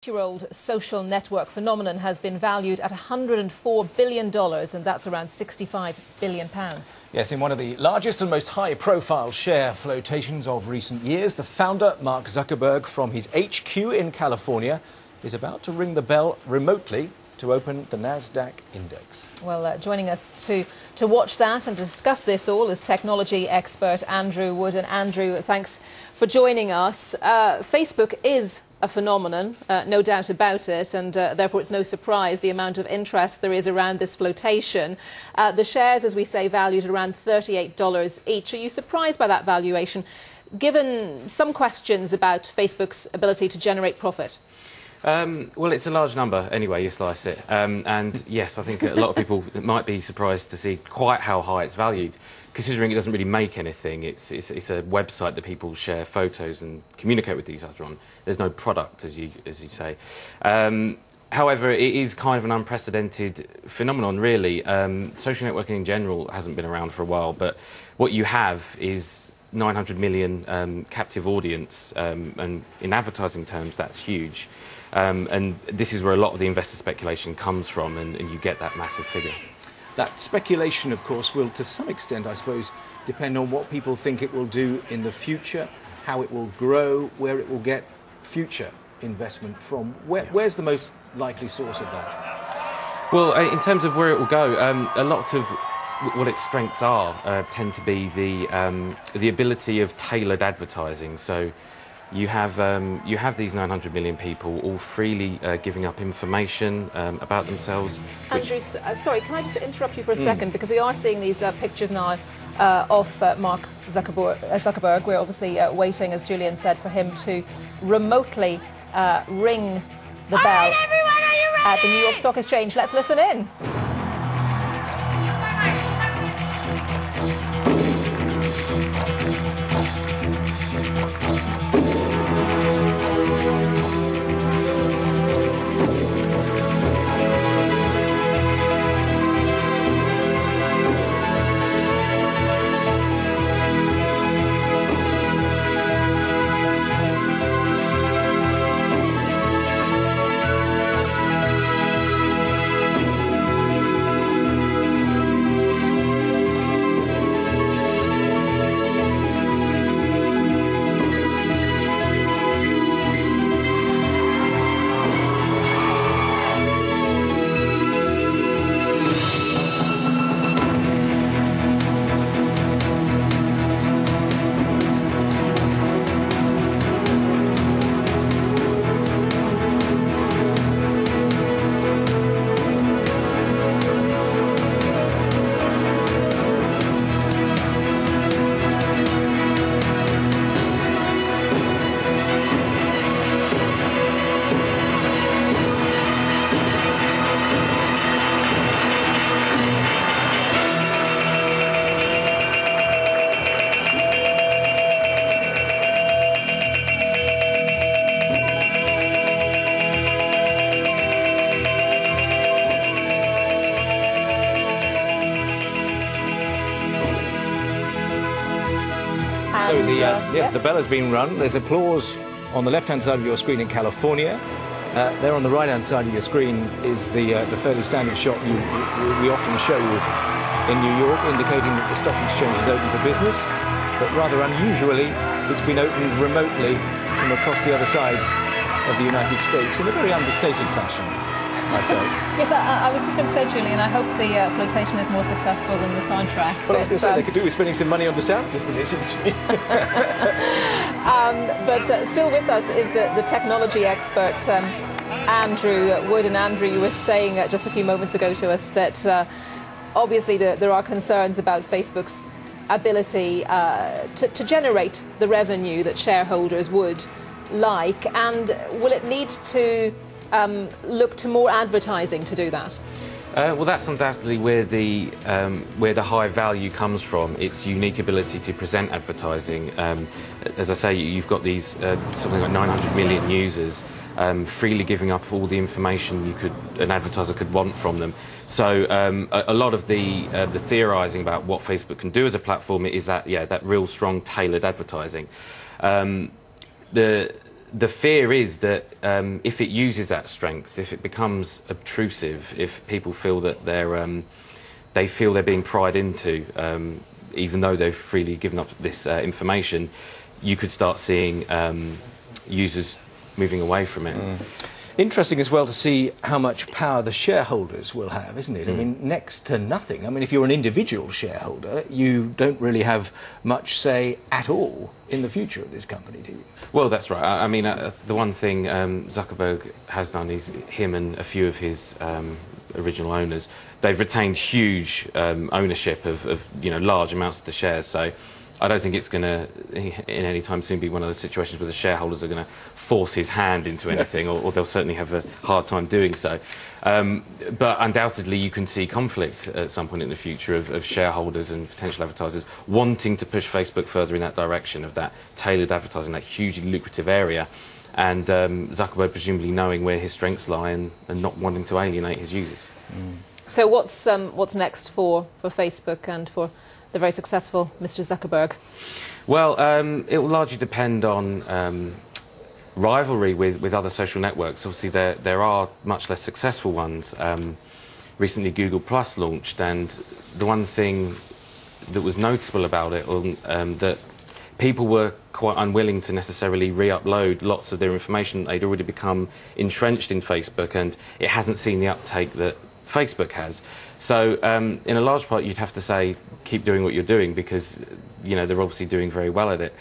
8-year-old social network phenomenon has been valued at $104 billion, and that's around £65 billion. Yes, in one of the largest and most high-profile share flotations of recent years, the founder, Mark Zuckerberg, from his HQ in California, is about to ring the bell remotely to open the Nasdaq index. Well, joining us to watch that and discuss this all is technology expert Andrew Wood. And Andrew, thanks for joining us. Facebook is a phenomenon, no doubt about it, and therefore it's no surprise the amount of interest there is around this flotation. The shares, as we say, valued at around $38 each. Are you surprised by that valuation, given some questions about Facebook's ability to generate profit? Well, it's a large number anyway, you slice it. And yes, I think a lot of people might be surprised to see quite how high it's valued, considering it doesn't really make anything. It's a website that people share photos and communicate with each other on. There's no product, as you say. However, it is kind of an unprecedented phenomenon, really. Social networking in general hasn't been around for a while, but what you have is 900 million captive audience, and in advertising terms, that's huge. And this is where a lot of the investor speculation comes from, and you get that massive figure. That speculation, of course, will to some extent, I suppose, depend on what people think it will do in the future, how it will grow, where it will get future investment from. Where's the most likely source of that? Well, in terms of where it will go, a lot of what its strengths are tend to be the ability of tailored advertising. So you have these 900 million people all freely giving up information about themselves. Andrew, sorry, can I just interrupt you for a second, because we are seeing these pictures now of Mark Zuckerberg. We're obviously waiting, as Julian said, for him to remotely ring the bell. All right, everyone, are you ready? At the New York Stock Exchange. Let's listen in. So the bell has been rung. There's applause on the left-hand side of your screen in California. There on the right-hand side of your screen is the fairly standard shot we often show you in New York, indicating that the stock exchange is open for business. But rather unusually, it's been opened remotely from across the other side of the United States in a very understated fashion, I felt. Yes, I was just going to say, Julian, I hope the flotation is more successful than the soundtrack. Well, I was going to say, they could do with spending some money on the sound system, it seems to me. But still with us is the technology expert, Andrew Wood. And Andrew, you were saying just a few moments ago to us that obviously there are concerns about Facebook's ability to generate the revenue that shareholders would like, and will it need to look to more advertising to do that? Well, that's undoubtedly where the high value comes from. Its unique ability to present advertising. As I say, you've got these something like 900 million users freely giving up all the information an advertiser could want from them. So a lot of the theorising about what Facebook can do as a platform is that real strong tailored advertising. the fear is that if it uses that strength, if it becomes obtrusive, if people feel that they feel they're being pried into, even though they've freely given up this information, you could start seeing users moving away from it. Interesting as well to see how much power the shareholders will have, isn't it? I mean, next to nothing. I mean, if you're an individual shareholder, you don't really have much say at all in the future of this company, do you? Well, that's right. I mean, the one thing Zuckerberg has done is him and a few of his original owners, they've retained huge ownership of large amounts of the shares. So I don't think it's going to, in any time soon, be one of those situations where the shareholders are going to force his hand into anything, or they'll certainly have a hard time doing so. But undoubtedly, you can see conflict at some point in the future of shareholders and potential advertisers wanting to push Facebook further in that direction of that tailored advertising, that hugely lucrative area, and Zuckerberg presumably knowing where his strengths lie and not wanting to alienate his users. So what's next for Facebook and for the very successful Mr. Zuckerberg? Well, it will largely depend on rivalry with other social networks. Obviously, there are much less successful ones. Recently, Google Plus launched, and the one thing that was noticeable about it, that people were quite unwilling to necessarily re-upload lots of their information. They'd already become entrenched in Facebook, and it hasn't seen the uptake that Facebook has. So in a large part, you'd have to say, keep doing what you're doing, because they're obviously doing very well at it.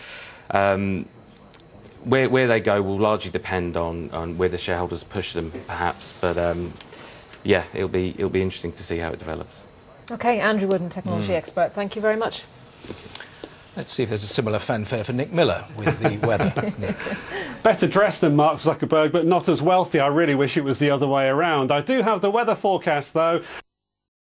Where they go will largely depend on where the shareholders push them, perhaps. But yeah, it'll be interesting to see how it develops. Okay, Andrew Wood, technology expert. Thank you very much. Let's see if there's a similar fanfare for Nick Miller with the weather. Nick. Better dressed than Mark Zuckerberg, but not as wealthy. I really wish it was the other way around. I do have the weather forecast, though.